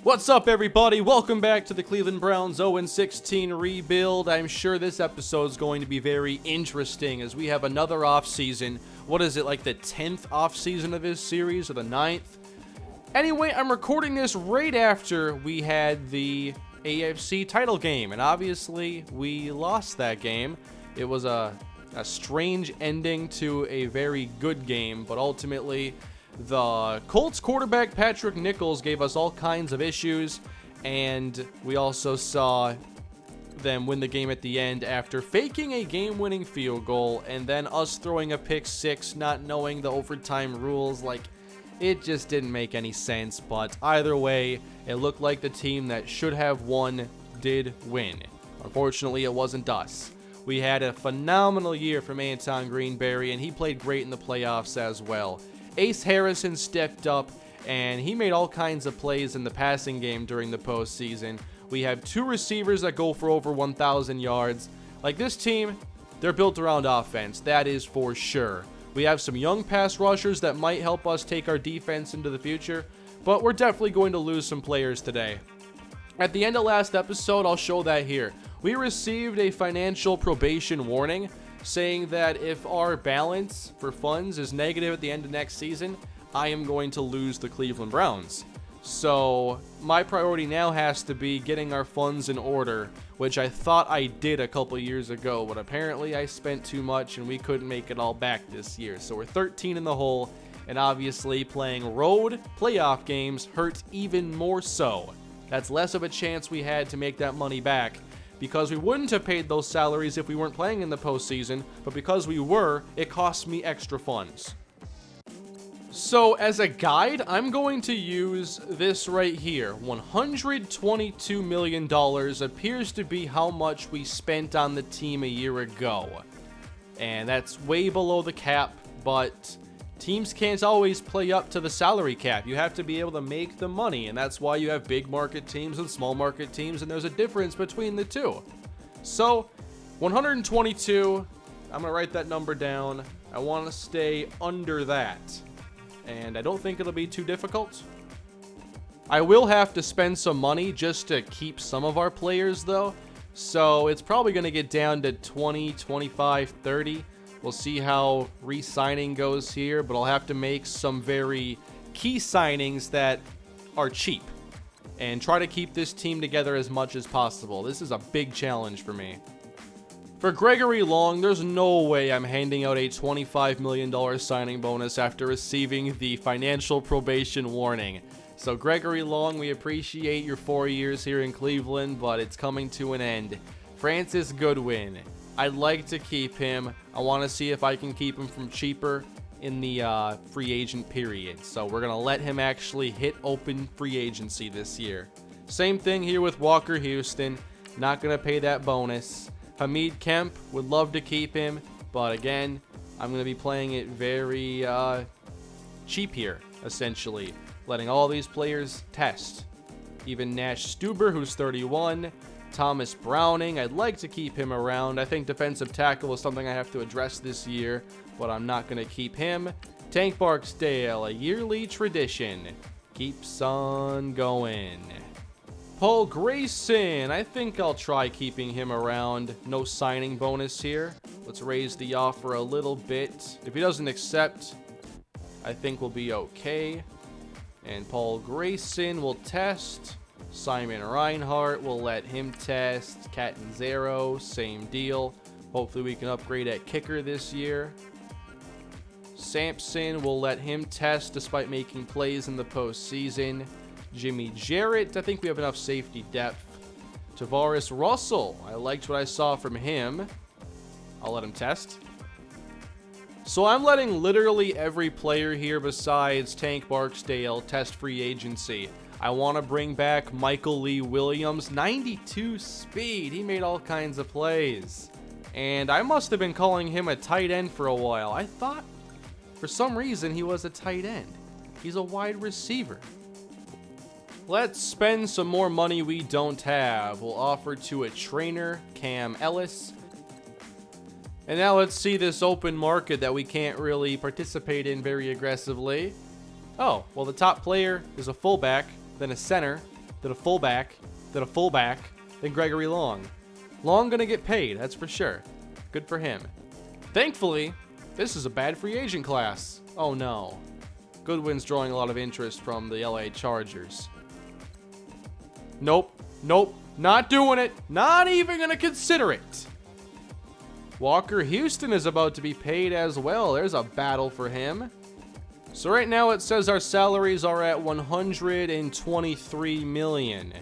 What's up, everybody? Welcome back to the Cleveland Browns 0-16 rebuild. I'm sure this episode is going to be very interesting as we have another offseason. What is it, like the 10th offseason of this series or the 9th? Anyway, I'm recording this right after we had the AFC title game, and obviously we lost that game. It was a strange ending to a very good game, but ultimately the Colts quarterback Patrick Nichols gave us all kinds of issues, and we also saw them win the game at the end after faking a game-winning field goal and then us throwing a pick six, not knowing the overtime rules. Like, it just didn't make any sense, but either way, it looked like the team that should have won did win. Unfortunately, it wasn't us. We had a phenomenal year from Anton Greenberry, and he played great in the playoffs as well. Ace Harrison stepped up, and he made all kinds of plays in the passing game during the postseason. We have two receivers that go for over 1,000 yards. Like, this team, they're built around offense, that is for sure. We have some young pass rushers that might help us take our defense into the future, but we're definitely going to lose some players today. At the end of last episode, I'll show that here. We received a financial probation warning saying that if our balance for funds is negative at the end of next season, I am going to lose the Cleveland Browns. So my priority now has to be getting our funds in order, which I thought I did a couple years ago, but apparently I spent too much and we couldn't make it all back this year. So we're 13 in the hole, and obviously playing road playoff games hurt even more so. That's less of a chance we had to make that money back, because we wouldn't have paid those salaries if we weren't playing in the postseason, but because we were, it cost me extra funds. So as a guide, I'm going to use this right here. $122 million appears to be how much we spent on the team a year ago. And that's way below the cap, but teams can't always play up to the salary cap. You have to be able to make the money, and that's why you have big market teams and small market teams, and there's a difference between the two. So, 122, I'm going to write that number down. I want to stay under that, and I don't think it'll be too difficult. I will have to spend some money just to keep some of our players, though, so it's probably going to get down to 20, 25, 30. We'll see how re-signing goes here, but I'll have to make some very key signings that are cheap and try to keep this team together as much as possible. This is a big challenge for me. For Gregory Long, there's no way I'm handing out a $25 million signing bonus after receiving the financial probation warning. So Gregory Long, we appreciate your 4 years here in Cleveland, but it's coming to an end. Francis Goodwin, I'd like to keep him. I want to see if I can keep him from cheaper in the free agent period. So we're going to let him actually hit open free agency this year. Same thing here with Walker Houston. Not going to pay that bonus. Hamid Kemp, would love to keep him, but again, I'm going to be playing it very cheap here, essentially. Letting all these players test. Even Nash Stuber, who's 31. Thomas Browning, I'd like to keep him around. I think defensive tackle is something I have to address this year, but I'm not going to keep him. Tank Barksdale, a yearly tradition. Keeps on going. Paul Grayson, I think I'll try keeping him around. No signing bonus here. Let's raise the offer a little bit. If he doesn't accept, I think we'll be okay. And Paul Grayson will test. Simon Reinhart, we'll let him test. Catanzaro, same deal. Hopefully we can upgrade at kicker this year. Sampson, we'll let him test despite making plays in the postseason. Jimmy Jarrett, I think we have enough safety depth. Tavares Russell, I liked what I saw from him. I'll let him test. So I'm letting literally every player here besides Tank Barksdale test free agency. I want to bring back Michael Lee Williams, 92 speed. He made all kinds of plays. And I must have been calling him a tight end for a while. I thought for some reason he was a tight end. He's a wide receiver. Let's spend some more money we don't have. We'll offer to a trainer, Cam Ellis. And now let's see this open market that we can't really participate in very aggressively. Oh, well, the top player is a fullback, then a center, then a fullback, then a fullback, then Gregory Long. Long gonna get paid, that's for sure. Good for him. Thankfully, this is a bad free agent class. Oh no. Goodwin's drawing a lot of interest from the LA Chargers. Nope. Nope. Not doing it. Not even gonna consider it. Walker Houston is about to be paid as well. There's a battle for him. So right now it says our salaries are at $123 million.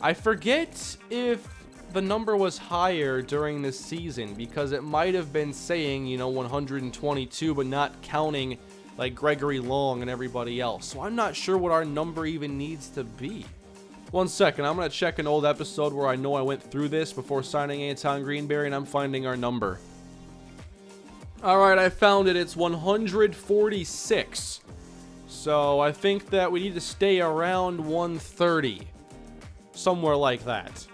I forget if the number was higher during the season because it might have been saying, 122, but not counting like Gregory Long and everybody else. So I'm not sure what our number even needs to be. One second, I'm going to check an old episode where I know I went through this before signing Anton Greenberry, and I'm finding our number. Alright, I found it. It's 146. So I think that we need to stay around 130. Somewhere like that.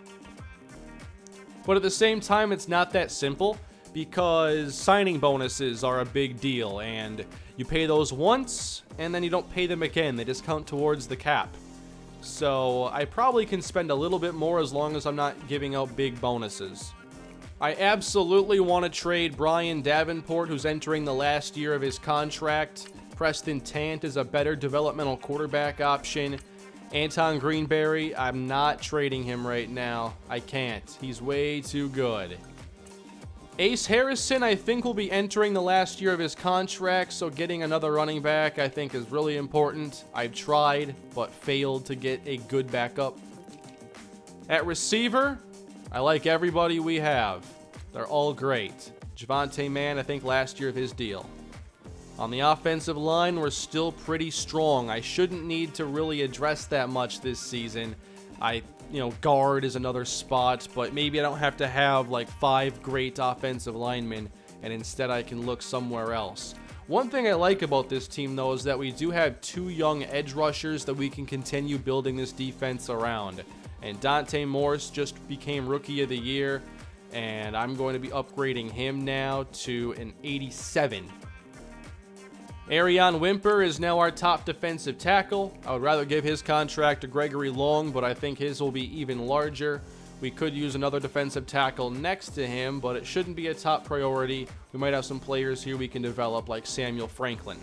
But at the same time, it's not that simple because signing bonuses are a big deal, and you pay those once, and then you don't pay them again. They just count towards the cap. So I probably can spend a little bit more as long as I'm not giving out big bonuses. I absolutely want to trade Brian Davenport, who's entering the last year of his contract. Preston Tant is a better developmental quarterback option. Anton Greenberry, I'm not trading him right now. I can't. He's way too good. Ace Harrison, I think, will be entering the last year of his contract, so getting another running back, I think, is really important. I've tried, but failed to get a good backup. At receiver, I like everybody we have. They're all great. Javonte Mann, I think, last year of his deal. On the offensive line, we're still pretty strong. I shouldn't need to really address that much this season. Guard is another spot, but maybe I don't have to have like 5 great offensive linemen, and instead I can look somewhere else. One thing I like about this team, though, is that we do have 2 young edge rushers that we can continue building this defense around. And Dante Morse just became Rookie of the Year, and I'm going to be upgrading him now to an 87. Arion Wimper is now our top defensive tackle. I would rather give his contract to Gregory Long, but I think his will be even larger. We could use another defensive tackle next to him, but it shouldn't be a top priority. We might have some players here we can develop, like Samuel Franklin.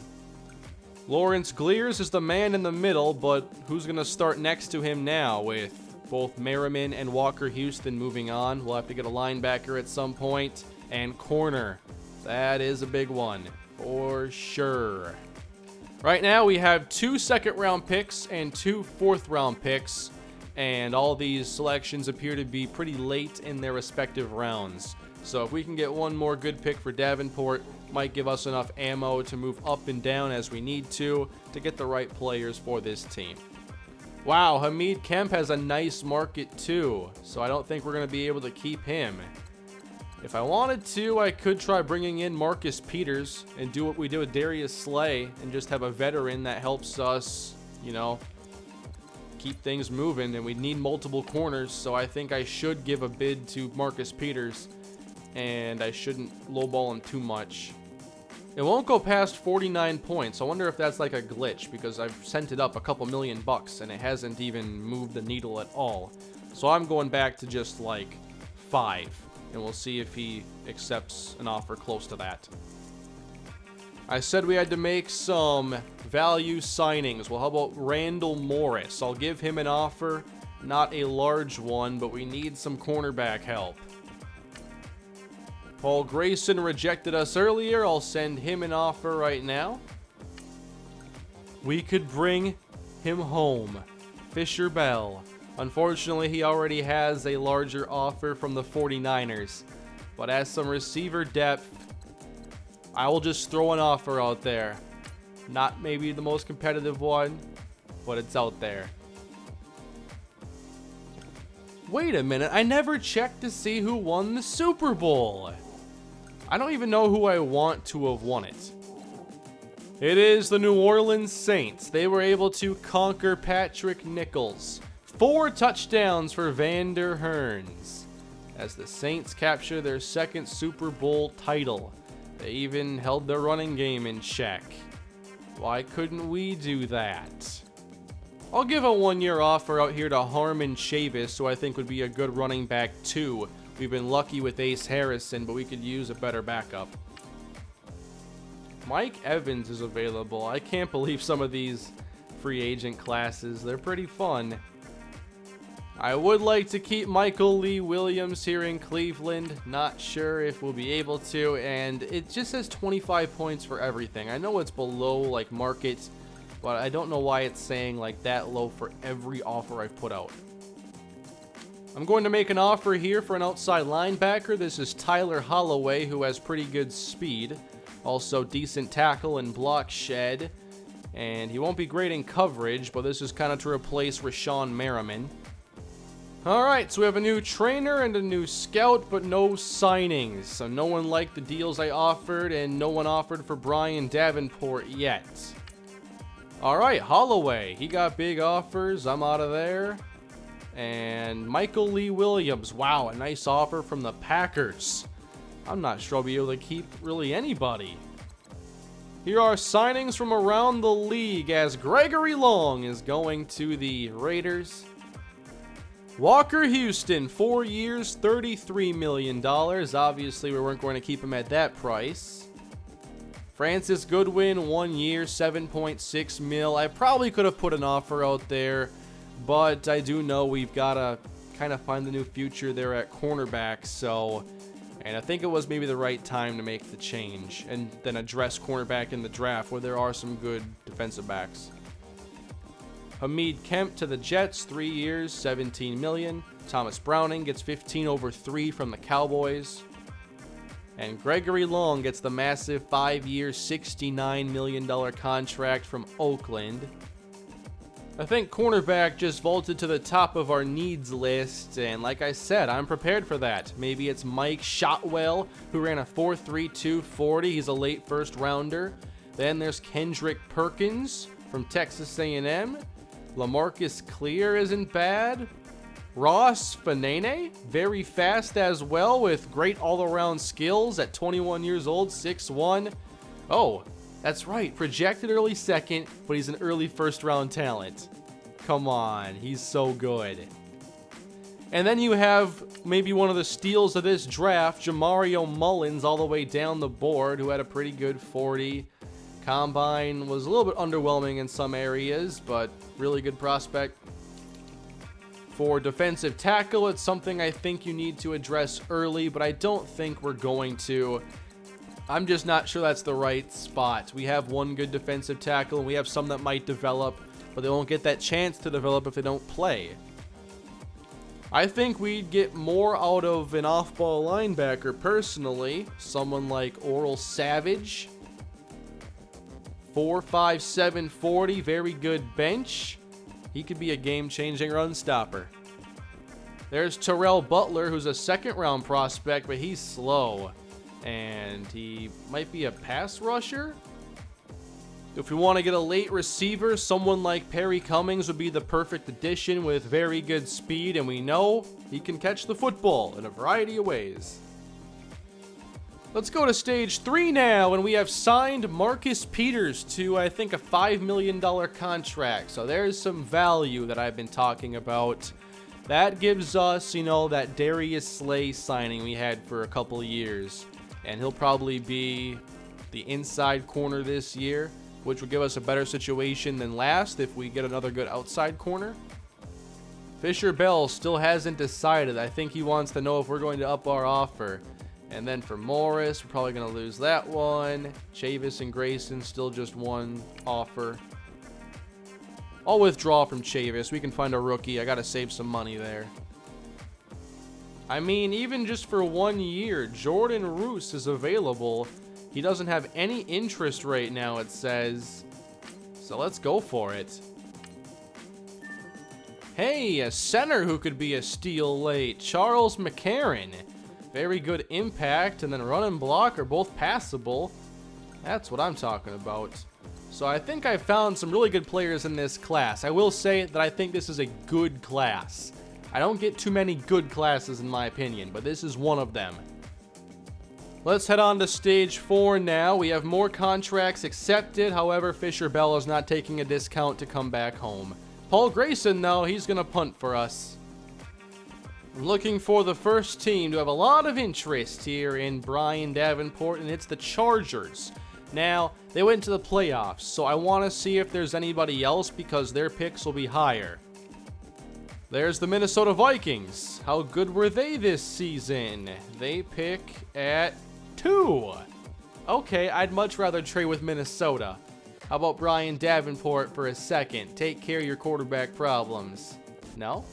Lawrence Glears is the man in the middle, but who's going to start next to him now with both Merriman and Walker Houston moving on? We'll have to get a linebacker at some point. And corner. That is a big one. For sure. Right now we have 2 second-round picks and 2 fourth-round picks, and all these selections appear to be pretty late in their respective rounds. So if we can get one more good pick for Davenport, might give us enough ammo to move up and down as we need to get the right players for this team. Wow, Hamid Kemp has a nice market too, so I don't think we're going to be able to keep him. If I wanted to, I could try bringing in Marcus Peters and do what we did with Darius Slay and just have a veteran that helps us, keep things moving. And we need multiple corners, so I think I should give a bid to Marcus Peters, and I shouldn't lowball him too much. It won't go past 49 points. I wonder if that's like a glitch, because I've sent it up a couple million bucks and it hasn't even moved the needle at all. So I'm going back to just like 5. And we'll see if he accepts an offer close to that. I said we had to make some value signings. Well, how about Randall Morris? I'll give him an offer. Not a large one, but we need some cornerback help. Paul Grayson rejected us earlier. I'll send him an offer right now. We could bring him home. Fisher Bell. Unfortunately, he already has a larger offer from the 49ers. But as some receiver depth, I will just throw an offer out there. Not maybe the most competitive one, but it's out there. Wait a minute, I never checked to see who won the Super Bowl. I don't even know who I want to have won it. It is the New Orleans Saints. They were able to conquer Patrick Nichols. 4 touchdowns for Vander Hearns as the Saints capture their 2nd Super Bowl title. They even held their running game in check. Why couldn't we do that? I'll give a 1-year offer out here to Harmon Chavis, who I think would be a good running back too. We've been lucky with Ace Harrison, but we could use a better backup. Mike Evans is available. I can't believe some of these free agent classes. They're pretty fun. I would like to keep Michael Lee Williams here in Cleveland. Not sure if we'll be able to, and it just says 25 points for everything. I know it's below like market, but I don't know why it's saying like that low for every offer I've put out. I'm going to make an offer here for an outside linebacker. This is Tyler Holloway, who has pretty good speed. Also decent tackle and block shed. And he won't be great in coverage, but this is kind of to replace Rashawn Merriman. Alright, so we have a new trainer and a new scout, but no signings. So no one liked the deals I offered, and no one offered for Brian Davenport yet. Alright, Holloway. He got big offers. I'm out of there. And Michael Lee Williams. Wow, a nice offer from the Packers. I'm not sure I'll be able to keep really anybody. Here are signings from around the league as Gregory Long is going to the Raiders. Walker Houston, 4 years, $33 million. Obviously, we weren't going to keep him at that price. Francis Goodwin, 1 year, $7.6 million. I probably could have put an offer out there, but I do know we've got to kind of find the new future there at cornerback, and I think it was maybe the right time to make the change and then address cornerback in the draft where there are some good defensive backs. Hamid Kemp to the Jets, 3 years, $17 million. Thomas Browning gets 15 over 3 from the Cowboys. And Gregory Long gets the massive 5-year, $69 million contract from Oakland. I think cornerback just vaulted to the top of our needs list, and like I said, I'm prepared for that. Maybe it's Mike Shotwell, who ran a 4.32 40. He's a late first rounder. Then there's Kendrick Perkins from Texas A&M. LaMarcus Clear isn't bad. Ross Fanene, very fast as well with great all-around skills at 21 years old, 6'1". Oh, that's right, projected early second, but he's an early first-round talent. Come on, he's so good. And then you have maybe one of the steals of this draft, Jamario Mullins, all the way down the board, who had a pretty good 40. Combine was a little bit underwhelming in some areas, but really good prospect. For defensive tackle, it's something I think you need to address early, but I don't think we're going to. I'm just not sure that's the right spot. We have one good defensive tackle, and we have some that might develop, but they won't get that chance to develop if they don't play. I think we'd get more out of an off-ball linebacker personally. Someone like Oral Savage. 4.57 40, very good bench. He could be a game-changing run stopper. There's Terrell Butler, who's a second-round prospect, but he's slow. And he might be a pass rusher. If we want to get a late receiver, someone like Perry Cummings would be the perfect addition with very good speed, and we know he can catch the football in a variety of ways. Let's go to stage 3 now, and we have signed Marcus Peters to, I think, a $5 million contract. So there's some value that I've been talking about. That gives us, that Darius Slay signing we had for a couple of years. And he'll probably be the inside corner this year, which would give us a better situation than last if we get another good outside corner. Fisher Bell still hasn't decided. I think he wants to know if we're going to up our offer. And then for Morris, we're probably going to lose that one. Chavis and Grayson, still just one offer. I'll withdraw from Chavis. We can find a rookie. I got to save some money there. I mean, even just for 1 year, Jordan Roos is available. He doesn't have any interest right now, it says. So let's go for it. Hey, a center who could be a steal late. Charles McCarron. Very good impact, and then run and block are both passable. That's what I'm talking about. So I think I found some really good players in this class. I will say that I think this is a good class. I don't get too many good classes in my opinion, but this is one of them. Let's head on to stage 4 now. We have more contracts accepted. However, Fisher Bell is not taking a discount to come back home. Paul Grayson, though, he's going to punt for us. I'm looking for the first team to have a lot of interest here in Brian Davenport, and it's the Chargers. Now, they went to the playoffs, so I want to see if there's anybody else because their picks will be higher. There's the Minnesota Vikings. How good were they this season? They pick at 2. Okay, I'd much rather trade with Minnesota. How about Brian Davenport for a second? Take care of your quarterback problems. No?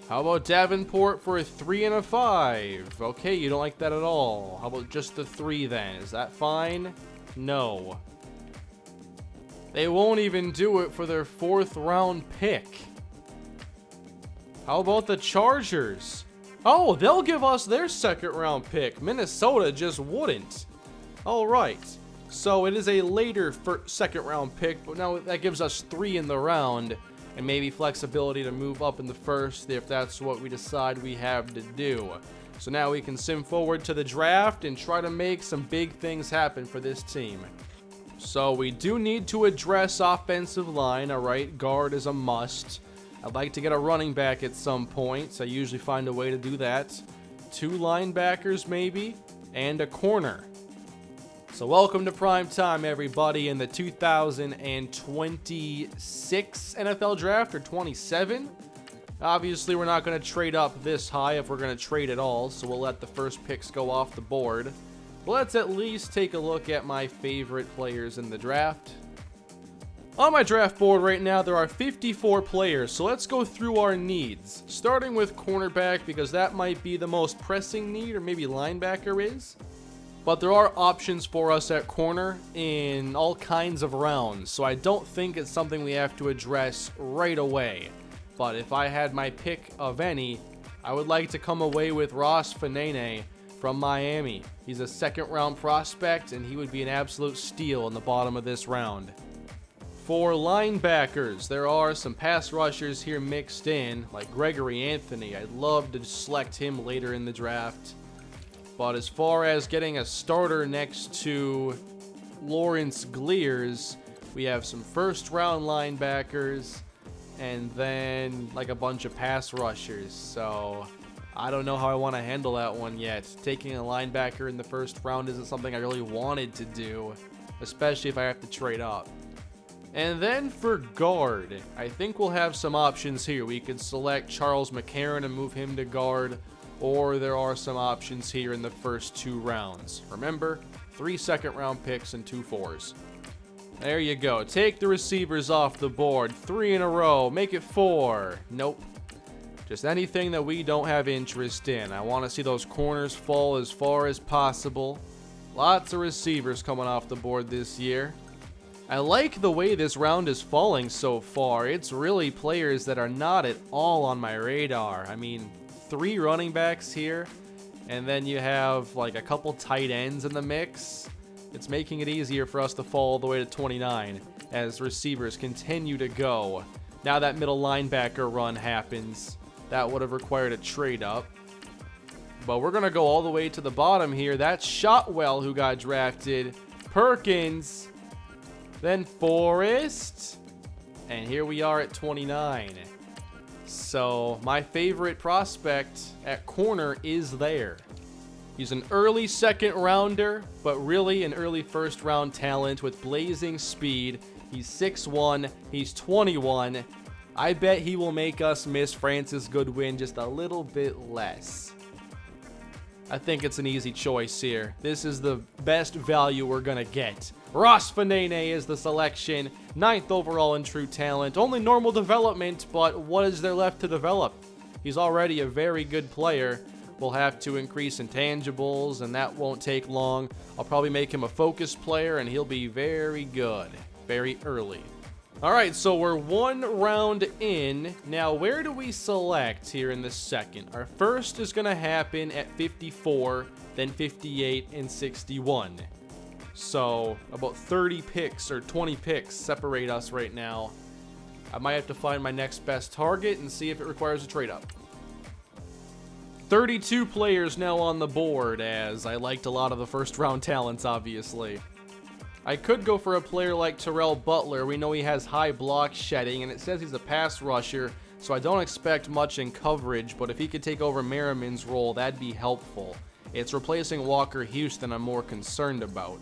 How about Davenport for a 3 and a 5? Okay, you don't like that at all. How about just the 3 then? Is that fine? No. They won't even do it for their 4th round pick. How about the Chargers? Oh, they'll give us their 2nd round pick. Minnesota just wouldn't. All right. So it is a later 2nd round pick, but now that gives us 3 in the round. And maybe flexibility to move up in the 1st if that's what we decide we have to do. So now we can sim forward to the draft and try to make some big things happen for this team. So we do need to address offensive line, alright? Guard is a must. I'd like to get a running back at some point, so I usually find a way to do that. 2 linebackers maybe, and a corner. So welcome to prime time, everybody, in the 2026 NFL Draft, or 27. Obviously, we're not going to trade up this high if we're going to trade at all, so we'll let the first picks go off the board. But let's at least take a look at my favorite players in the draft. On my draft board right now, there are 54 players, so let's go through our needs. Starting with cornerback, because that might be the most pressing need, or maybe linebacker is. But there are options for us at corner in all kinds of rounds, so I don't think it's something we have to address right away. But if I had my pick of any, I would like to come away with Ross Fanene from Miami. He's a 2nd round prospect, and he would be an absolute steal in the bottom of this round. For linebackers, there are some pass rushers here mixed in, like Gregory Anthony. I'd love to select him later in the draft. But as far as getting a starter next to Lawrence Glears, we have some 1st round linebackers and then like a bunch of pass rushers. So I don't know how I want to handle that one yet. Taking a linebacker in the 1st round isn't something I really wanted to do, especially if I have to trade up. And then for guard, I think we'll have some options here. We could select Charles McCarron and move him to guard, or there are some options here in the first 2 rounds. Remember, 3 2nd round picks and 2 4s. There you go. Take the receivers off the board. 3 in a row. Make it 4. Nope. Just anything that we don't have interest in. I want to see those corners fall as far as possible. Lots of receivers coming off the board this year. I like the way this round is falling so far. It's really players that are not at all on my radar. I mean, 3 running backs here, and then you have like a couple tight ends in the mix. It's making it easier for us to fall all the way to 29 as receivers continue to go. Now that middle linebacker run happens. That would have required a trade up. But we're going to go all the way to the bottom here. That's Shotwell who got drafted. Perkins. Then Forrest. And here we are at 29. So my favorite prospect at corner is there. He's an early 2nd rounder, but really an early 1st round talent with blazing speed. He's 6'1", he's 21. I bet he will make us miss Francis Goodwin just a little bit less. I think it's an easy choice here. This is the best value we're gonna get. Ross Fanene is the selection. 9th overall in true talent. Only normal development, but what is there left to develop? He's already a very good player. We'll have to increase intangibles, and that won't take long. I'll probably make him a focus player, and he'll be very good, very early. All right, so we're 1 round in. Now, where do we select here in the 2nd? Our first is going to happen at 54, then 58, and 61. So about 30 picks or 20 picks separate us right now. I might have to find my next best target and see if it requires a trade up. 32 players now on the board, as I liked a lot of the 1st round talents, obviously. I could go for a player like Terrell Butler. We know he has high block shedding, and it says he's a pass rusher, so I don't expect much in coverage, but if he could take over Merriman's role, that'd be helpful. It's replacing Walker Houston I'm more concerned about.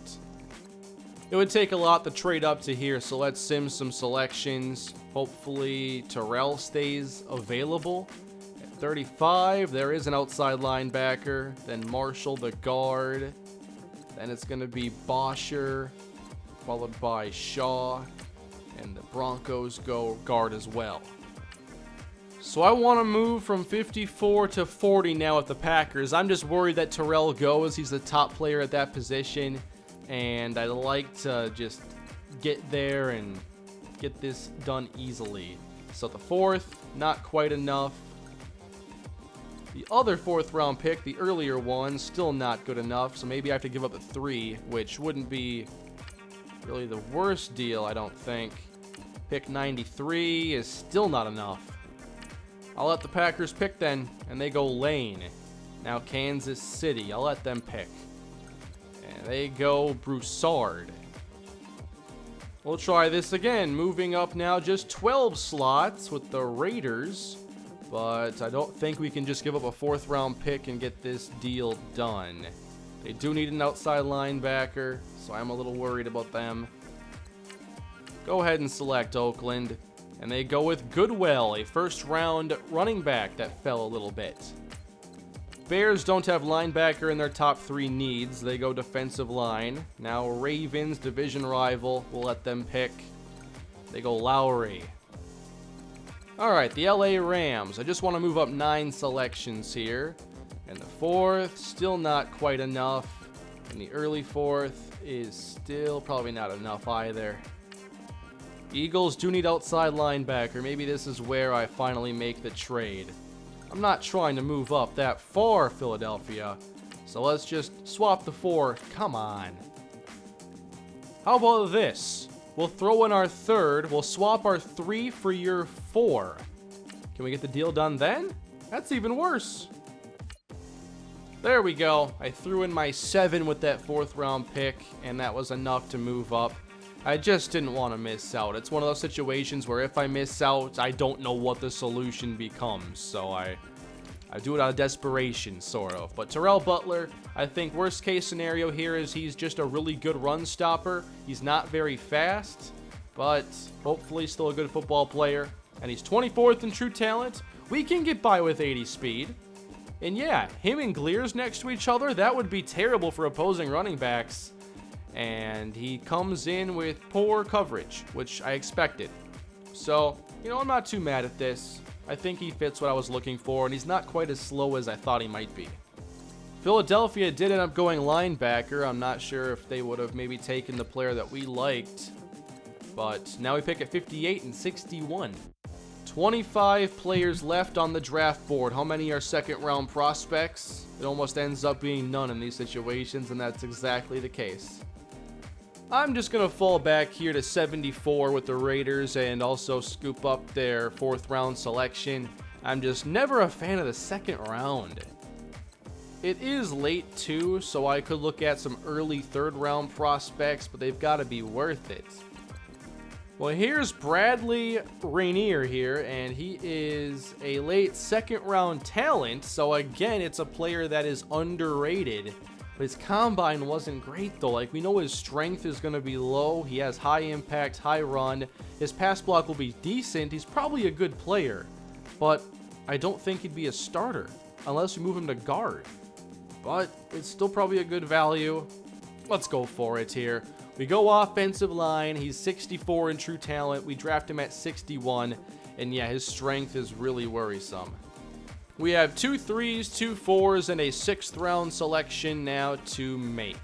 It would take a lot to trade up to here, so let's sim some selections. Hopefully Terrell stays available. At 35, there is an outside linebacker. Then Marshall, the guard. Then it's going to be Bosher, followed by Shaw. And the Broncos go guard as well. So I want to move from 54 to 40 now with the Packers. I'm just worried that Terrell goes. He's the top player at that position. And I'd like to just get there and get this done easily. So the 4th, not quite enough. The other 4th round pick, the earlier one, still not good enough. So maybe I have to give up a 3, which wouldn't be really the worst deal, I don't think. Pick 93 is still not enough. I'll let the Packers pick then, and they go Lane. Now Kansas City, I'll let them pick. And they go Broussard. We'll try this again, moving up now just 12 slots with the Raiders. But I don't think we can just give up a 4th round pick and get this deal done. They do need an outside linebacker, so I'm a little worried about them. Go ahead and select Oakland. And they go with Goodwell, a 1st round running back that fell a little bit. Bears don't have linebacker in their top 3 needs. They go defensive line. Now Ravens, division rival, we'll let them pick. They go Lowry. Alright, the LA Rams. I just want to move up 9 selections here. And the 4th, still not quite enough. And the early 4th is still probably not enough either. Eagles do need outside linebacker. Maybe this is where I finally make the trade. I'm not trying to move up that far, Philadelphia. So let's just swap the 4. Come on. How about this? We'll throw in our 3rd. We'll swap our 3 for your 4. Can we get the deal done then? That's even worse. There we go. I threw in my 7 with that 4th round pick, and that was enough to move up. I just didn't want to miss out. It's one of those situations where if I miss out, I don't know what the solution becomes. So I do it out of desperation, sort of. But Terrell Butler, I think worst case scenario here is he's just a really good run stopper. He's not very fast, but hopefully still a good football player. And he's 24th in true talent. We can get by with 80 speed. And yeah, him and Glears next to each other, that would be terrible for opposing running backs. And he comes in with poor coverage, which I expected. So, you know, I'm not too mad at this. I think he fits what I was looking for, and he's not quite as slow as I thought he might be. Philadelphia did end up going linebacker. I'm not sure if they would have maybe taken the player that we liked. But now we pick at 58 and 61. 25 players left on the draft board. How many are 2nd round prospects? It almost ends up being none in these situations, and that's exactly the case. I'm just going to fall back here to 74 with the Raiders and also scoop up their 4th round selection. I'm just never a fan of the 2nd round. It is late too, so I could look at some early 3rd round prospects, but they've got to be worth it. Well, here's Bradley Rainier here, and he is a late 2nd round talent, so again, it's a player that is underrated. But his combine wasn't great though. Like, we know his strength is going to be low. He has high impact, high run. His pass block will be decent. He's probably a good player. But I don't think he'd be a starter unless we move him to guard. But it's still probably a good value. Let's go for it here. We go offensive line. He's 64 in true talent. We draft him at 61. And yeah, his strength is really worrisome. We have 2 3s, 2 4s, and a 6th round selection now to make.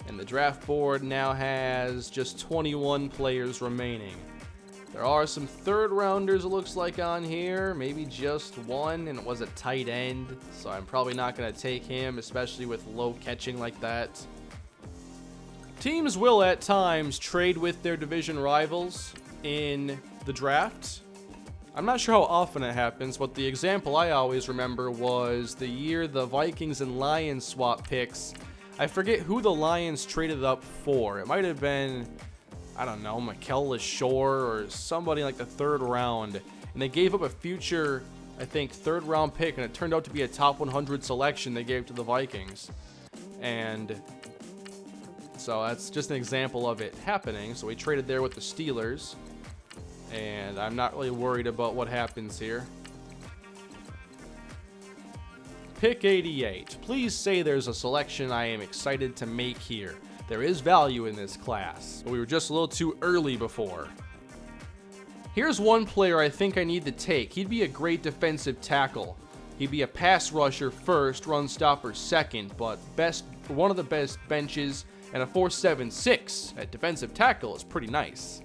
And the draft board now has just 21 players remaining. There are some 3rd rounders, it looks like, on here. Maybe just one, and it was a tight end. So I'm probably not going to take him, especially with low catching like that. Teams will at times trade with their division rivals in the draft. I'm not sure how often it happens, but the example I always remember was the year the Vikings and Lions swap picks. I forget who the Lions traded up for. It might have been, I don't know, Mikel Lashore or somebody like the 3rd round. And they gave up a future, I think, 3rd round pick, and it turned out to be a top 100 selection they gave to the Vikings. And so that's just an example of it happening. So we traded there with the Steelers. And I'm not really worried about what happens here. Pick 88. Please say there's a selection I am excited to make here. There is value in this class, but we were just a little too early before. Here's one player I think I need to take. He'd be a great defensive tackle. He'd be a pass rusher first, run stopper second, but one of the best benches, and a 4.76 at defensive tackle is pretty nice.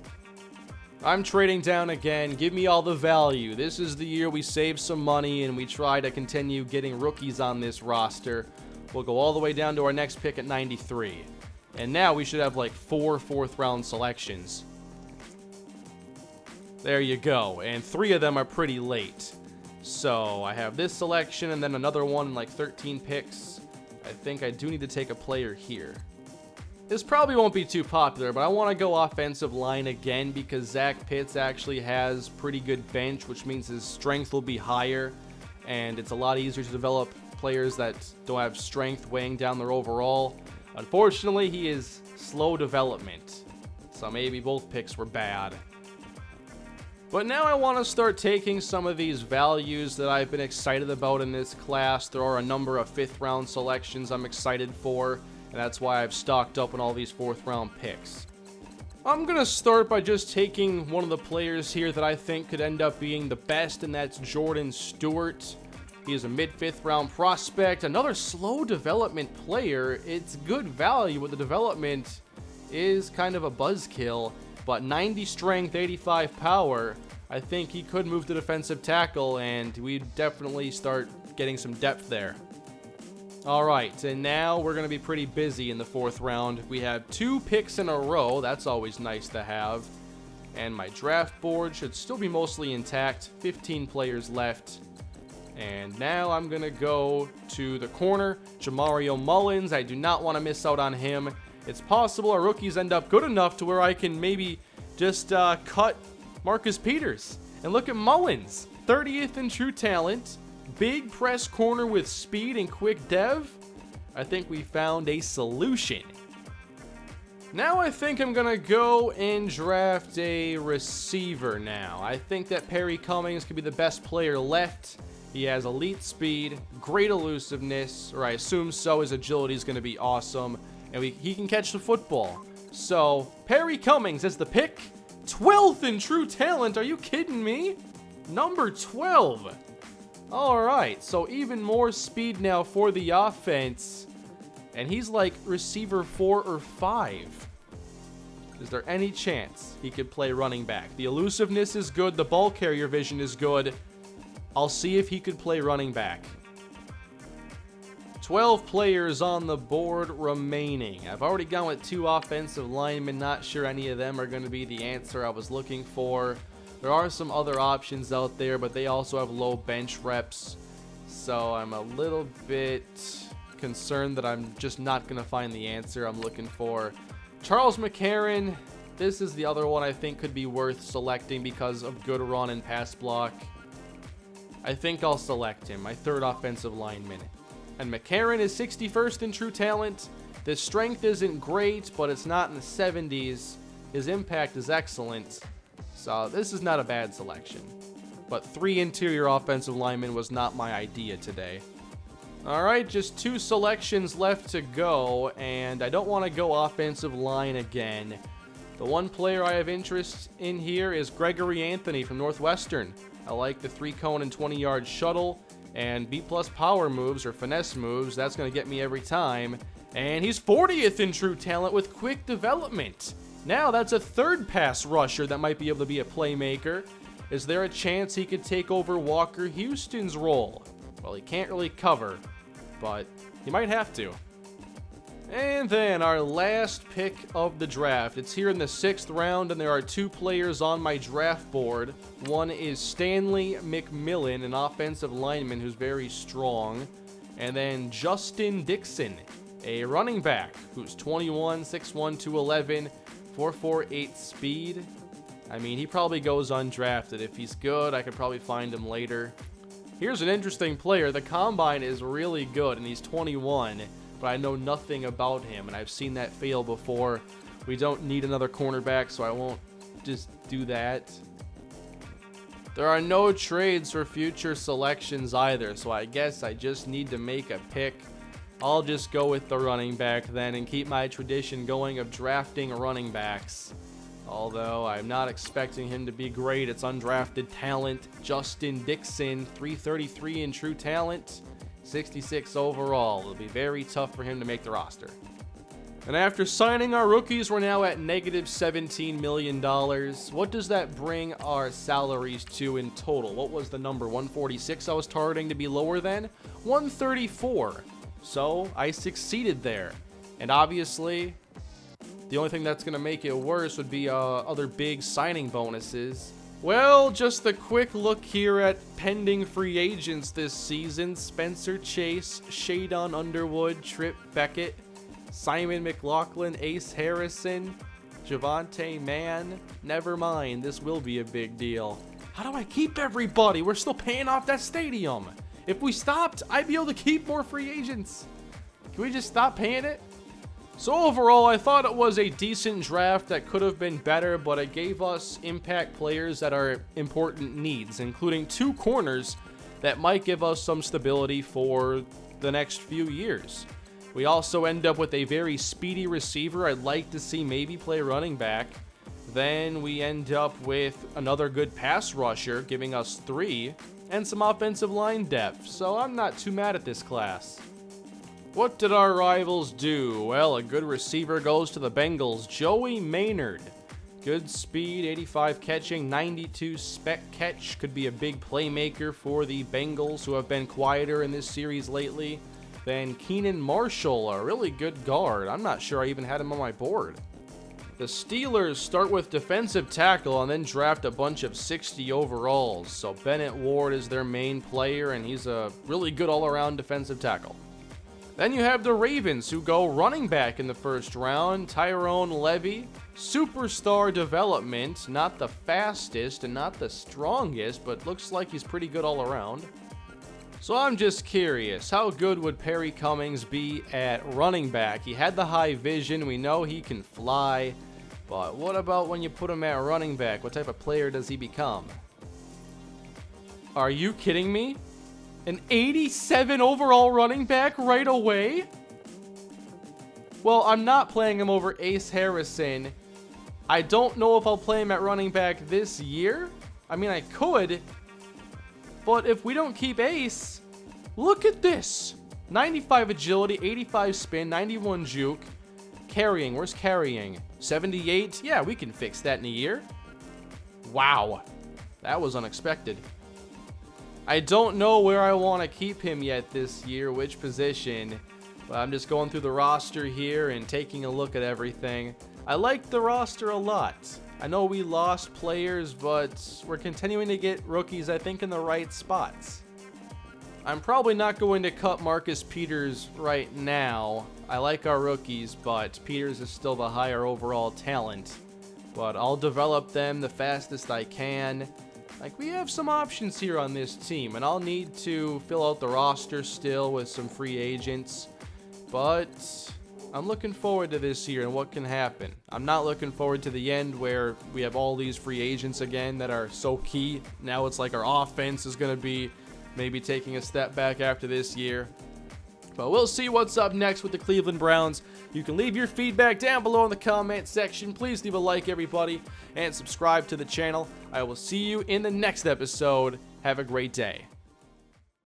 I'm trading down again. Give me all the value. This is the year we save some money and we try to continue getting rookies on this roster. We'll go all the way down to our next pick at 93. And now we should have like 4 4th round selections. There you go. And 3 of them are pretty late. So I have this selection and then another one in like 13 picks. I think I do need to take a player here. This probably won't be too popular, but I want to go offensive line again because Zach Pitts actually has pretty good bench, which means his strength will be higher, and it's a lot easier to develop players that don't have strength weighing down their overall. Unfortunately, he is slow development, so maybe both picks were bad. But now I want to start taking some of these values that I've been excited about in this class. There are a number of 5th round selections I'm excited for. And that's why I've stocked up on all these 4th round picks. I'm going to start by just taking one of the players here that I think could end up being the best, and that's Jordan Stewart. He is a mid-5th round prospect, another slow development player. It's good value, but the development is kind of a buzzkill. But 90 strength, 85 power, I think he could move to defensive tackle, and we'd definitely start getting some depth there. Alright, and now we're going to be pretty busy in the 4th round. We have 2 picks in a row. That's always nice to have. And my draft board should still be mostly intact. 15 players left. And now I'm going to go to the corner. Jamario Mullins. I do not want to miss out on him. It's possible our rookies end up good enough to where I can maybe just cut Marcus Peters. And look at Mullins. 30th in true talent. Big press corner with speed and quick dev. I think we found a solution. Now I think I'm going to go and draft a receiver now. I think that Perry Cummings could be the best player left. He has elite speed, great elusiveness, or I assume so. His agility is going to be awesome, and he can catch the football. So, Perry Cummings is the pick. 12th in true talent. Are you kidding me? Number 12. Alright, so even more speed now for the offense. And he's like receiver 4 or 5. Is there any chance he could play running back? The elusiveness is good. The ball carrier vision is good. I'll see if he could play running back. 12 players on the board remaining. I've already gone with 2 offensive linemen. Not sure any of them are going to be the answer I was looking for. There are some other options out there, but they also have low bench reps. So I'm a little bit concerned that I'm just not going to find the answer I'm looking for. Charles McCarron, this is the other one I think could be worth selecting because of good run and pass block. I think I'll select him, my 3rd offensive lineman. And McCarron is 61st in true talent. His strength isn't great, but it's not in the 70s. His impact is excellent. So this is not a bad selection. But 3 interior offensive linemen was not my idea today. Alright, just 2 selections left to go, and I don't want to go offensive line again. The one player I have interest in here is Gregory Anthony from Northwestern. I like the 3-cone and 20-yard shuttle, and B-plus power moves or finesse moves. That's going to get me every time. And he's 40th in true talent with quick development. Now that's a 3rd pass rusher that might be able to be a playmaker. Is there a chance he could take over Walker Houston's role? Well, he can't really cover, but he might have to. And then our last pick of the draft. It's here in the 6th round, and there are 2 players on my draft board. One is Stanley McMillan, an offensive lineman who's very strong. And then Justin Dixon, a running back who's 21, 6'1", 211, 4.48 speed. I mean, he probably goes undrafted. If he's good, I could probably find him later. Here's an interesting player. The combine is really good, and he's 21, but I know nothing about him, and I've seen that fail before. We don't need another cornerback, so I won't just do that. There are no trades for future selections either, so I guess I just need to make a pick. I'll just go with the running back then and keep my tradition going of drafting running backs. Although I'm not expecting him to be great. It's undrafted talent. Justin Dixon, 333 in true talent, 66 overall. It'll be very tough for him to make the roster. And after signing our rookies, we're now at negative $17 million. What does that bring our salaries to in total? What was the number? 146 I was targeting to be lower than? 134. So I succeeded there. And obviously, the only thing that's going to make it worse would be other big signing bonuses. Well, just a quick look here at pending free agents this season. Spencer Chase, Shadon Underwood, Trip Beckett, Simon McLaughlin, Ace Harrison, Javonte Mann. Never mind, this will be a big deal. How do I keep everybody? We're still paying off that stadium. If we stopped, I'd be able to keep more free agents. Can we just stop paying it? So overall, I thought it was a decent draft that could have been better, but it gave us impact players that are important needs, including 2 corners that might give us some stability for the next few years. We also end up with a very speedy receiver I'd like to see maybe play running back. Then we end up with another good pass rusher, giving us 3, and some offensive line depth, so I'm not too mad at this class. What did our rivals do? Well, a good receiver goes to the Bengals. Joey Maynard. Good speed, 85 catching, 92 spec catch. Could be a big playmaker for the Bengals, who have been quieter in this series lately. Then Keenan Marshall, a really good guard. I'm not sure I even had him on my board. The Steelers start with defensive tackle and then draft a bunch of 60 overalls. So Bennett Ward is their main player, and he's a really good all-around defensive tackle. Then you have the Ravens, who go running back in the first round. Tyrone Levy, superstar development, not the fastest and not the strongest, but looks like he's pretty good all around. So I'm just curious, how good would Perry Cummings be at running back? He had the high vision, we know he can fly, but what about when you put him at running back? What type of player does he become? Are you kidding me? An 87 overall running back right away? Well, I'm not playing him over Ace Harrison. I don't know if I'll play him at running back this year. I mean, I could. But if we don't keep Ace, look at this. 95 agility, 85 spin, 91 juke. Carrying, where's carrying? 78? Yeah, we can fix that in a year. Wow. That was unexpected. I don't know where I want to keep him yet this year, which position, but I'm just going through the roster here and taking a look at everything. I like the roster a lot. I know we lost players, but we're continuing to get rookies, I think, in the right spots. I'm probably not going to cut Marcus Peters right now. I like our rookies, but Peters is still the higher overall talent. But I'll develop them the fastest I can. Like, we have some options here on this team, and I'll need to fill out the roster still with some free agents. But I'm looking forward to this year and what can happen. I'm not looking forward to the end where we have all these free agents again that are so key. Now it's like our offense is going to be maybe taking a step back after this year. But we'll see what's up next with the Cleveland Browns. You can leave your feedback down below in the comment section. Please leave a like, everybody, and subscribe to the channel. I will see you in the next episode. Have a great day.